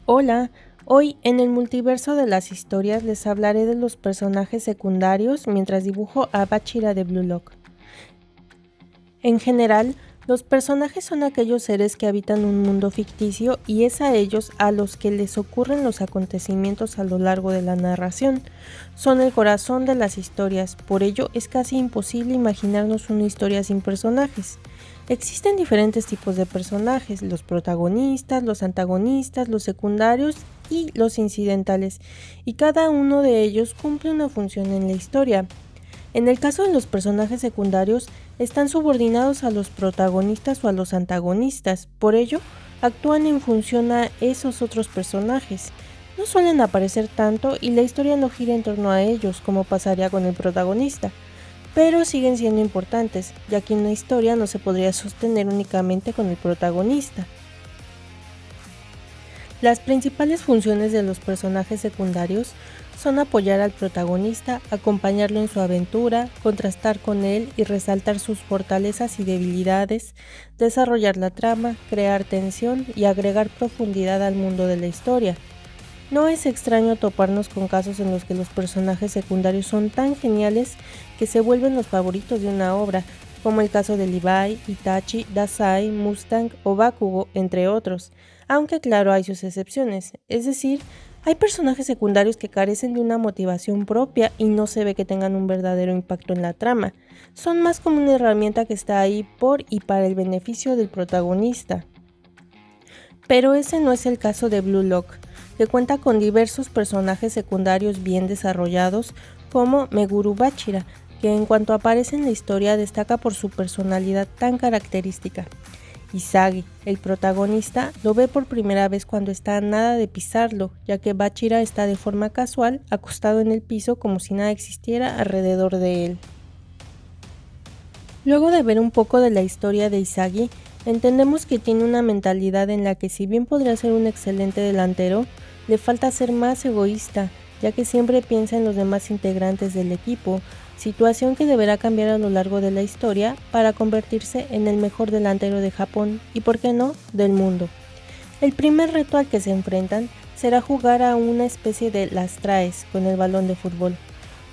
Hola, hoy en el multiverso de las historias les hablaré de los personajes secundarios mientras dibujo a Bachira de Blue Lock. En general, los personajes son aquellos seres que habitan un mundo ficticio y es a ellos a los que les ocurren los acontecimientos a lo largo de la narración. Son el corazón de las historias, por ello es casi imposible imaginarnos una historia sin personajes. Existen diferentes tipos de personajes, los protagonistas, los antagonistas, los secundarios y los incidentales, y cada uno de ellos cumple una función en la historia. En el caso de los personajes secundarios, están subordinados a los protagonistas o a los antagonistas, por ello, actúan en función a esos otros personajes. No suelen aparecer tanto y la historia no gira en torno a ellos como pasaría con el protagonista, pero siguen siendo importantes, ya que una historia no se podría sostener únicamente con el protagonista. Las principales funciones de los personajes secundarios son apoyar al protagonista, acompañarlo en su aventura, contrastar con él y resaltar sus fortalezas y debilidades, desarrollar la trama, crear tensión y agregar profundidad al mundo de la historia. No es extraño toparnos con casos en los que los personajes secundarios son tan geniales que se vuelven los favoritos de una obra, como el caso de Levi, Itachi, Dazai, Mustang o Bakugo, entre otros, aunque claro hay sus excepciones, es decir, hay personajes secundarios que carecen de una motivación propia y no se ve que tengan un verdadero impacto en la trama, son más como una herramienta que está ahí por y para el beneficio del protagonista. Pero ese no es el caso de Blue Lock, que cuenta con diversos personajes secundarios bien desarrollados como Meguru Bachira, que en cuanto aparece en la historia destaca por su personalidad tan característica. Isagi, el protagonista, lo ve por primera vez cuando está a nada de pisarlo, ya que Bachira está de forma casual acostado en el piso como si nada existiera alrededor de él. Luego de ver un poco de la historia de Isagi, entendemos que tiene una mentalidad en la que si bien podría ser un excelente delantero, le falta ser más egoísta, ya que siempre piensa en los demás integrantes del equipo, situación que deberá cambiar a lo largo de la historia para convertirse en el mejor delantero de Japón y, por qué no, del mundo. El primer reto al que se enfrentan será jugar a una especie de las traes con el balón de fútbol.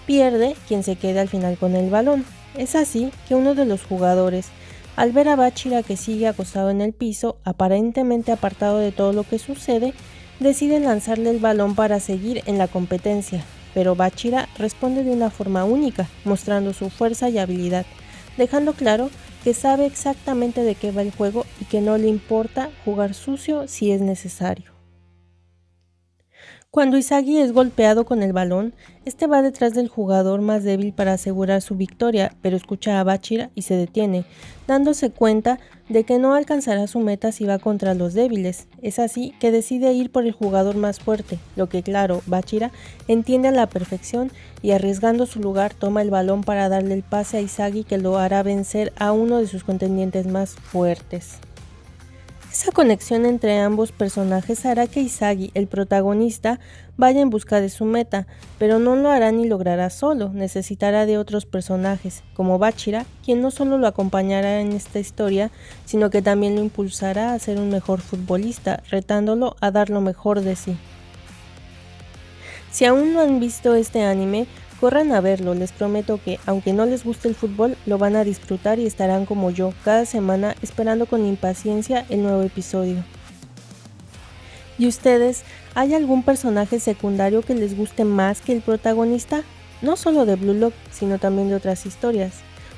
Pierde quien se quede al final con el balón. Es así que uno de los jugadores, al ver a Bachira que sigue acostado en el piso, aparentemente apartado de todo lo que sucede, decide lanzarle el balón para seguir en la competencia, pero Bachira responde de una forma única, mostrando su fuerza y habilidad, dejando claro que sabe exactamente de qué va el juego y que no le importa jugar sucio si es necesario. Cuando Isagi es golpeado con el balón, este va detrás del jugador más débil para asegurar su victoria, pero escucha a Bachira y se detiene, dándose cuenta de que no alcanzará su meta si va contra los débiles. Es así que decide ir por el jugador más fuerte, lo que claro, Bachira entiende a la perfección y arriesgando su lugar toma el balón para darle el pase a Isagi que lo hará vencer a uno de sus contendientes más fuertes. Esa conexión entre ambos personajes hará que Isagi, el protagonista, vaya en busca de su meta, pero no lo hará ni logrará solo, necesitará de otros personajes, como Bachira, quien no solo lo acompañará en esta historia, sino que también lo impulsará a ser un mejor futbolista, retándolo a dar lo mejor de sí. Si aún no han visto este anime, corran a verlo, les prometo que, aunque no les guste el fútbol, lo van a disfrutar y estarán como yo, cada semana esperando con impaciencia el nuevo episodio. ¿Y ustedes, hay algún personaje secundario que les guste más que el protagonista? No solo de Blue Lock, sino también de otras historias.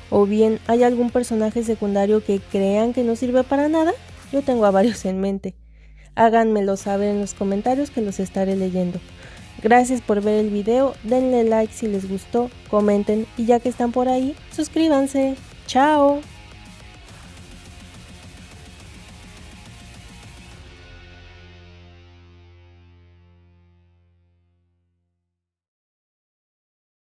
¿O bien hay algún personaje secundario que crean que no sirve para nada? Yo tengo a varios en mente. Háganmelo saber en los comentarios que los estaré leyendo. Gracias por ver el video, denle like si les gustó, comenten y ya que están por ahí, suscríbanse. ¡Chao!